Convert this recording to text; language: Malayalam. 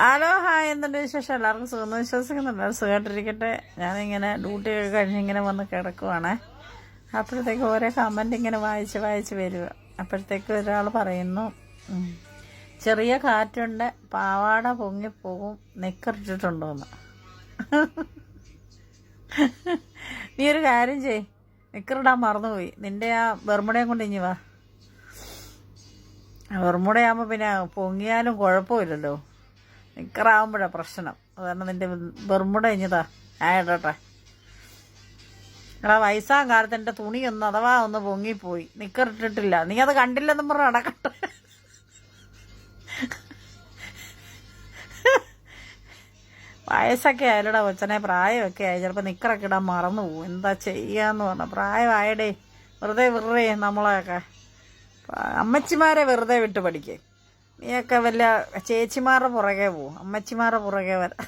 ഹലോ ഹായ്, എന്തുണ്ട് വിശേഷം? എല്ലാവർക്കും സുഖമെന്ന് വിശ്വസിക്കുന്നുണ്ട്. സുഖമായിട്ടിരിക്കട്ടെ. ഞാനിങ്ങനെ ഡ്യൂട്ടി ഒക്കെ കഴിഞ്ഞിങ്ങനെ വന്ന് കിടക്കുവാണേ. അപ്പോഴത്തേക്ക് ഓരോ കമൻറ്റ് ഇങ്ങനെ വായിച്ച് വരിക. അപ്പോഴത്തേക്ക് ഒരാൾ പറയുന്നു, ചെറിയ കാറ്റുണ്ട്, പാവാട പൊങ്ങിപ്പോകും, നിക്കറിട്ടിട്ടുണ്ടോയെന്ന്. നീ ഒരു കാര്യം ചെയ്, നിക്കറിടാൻ മറന്നുപോയി. നിൻ്റെ ആ ബർമുടയും കൊണ്ട് ഇഞ്ഞി വാ. ബർമുടയാകുമ്പോൾ പിന്നെ പൊങ്ങിയാലും കുഴപ്പമില്ലല്ലോ. നിക്കറാവുമ്പോഴാണ് പ്രശ്നം. അതുകാരണം നിൻ്റെ ബർമുട ഇഞ്ഞതാ, ഞാൻ ഇടട്ടെ. എടാ, വയസ്സാം കാലത്ത് എൻ്റെ തുണിയൊന്നും അഥവാ ഒന്ന് പൊങ്ങിപ്പോയി, നിക്കറിട്ടിട്ടില്ല, നീ അത് കണ്ടില്ലെന്നും പറഞ്ഞ് നടക്കട്ടെ. വയസ്സൊക്കെ ആയാലടാ കൊച്ചനെ, പ്രായമൊക്കെ ആയി, ചിലപ്പോൾ നിക്കറൊക്കെ ഇടാൻ മറന്നു പോകും. എന്താ ചെയ്യാന്ന് പറഞ്ഞാൽ പ്രായമായടേ. വെറുതെ നമ്മളെയൊക്കെ അമ്മച്ചിമാരെ വെറുതെ വിട്ട് പഠിക്കേ. നീയൊക്കെ വല്ല ചേച്ചിമാരുടെ പുറകെ പോവും, അമ്മച്ചിമാരുടെ പുറകെ വരാം.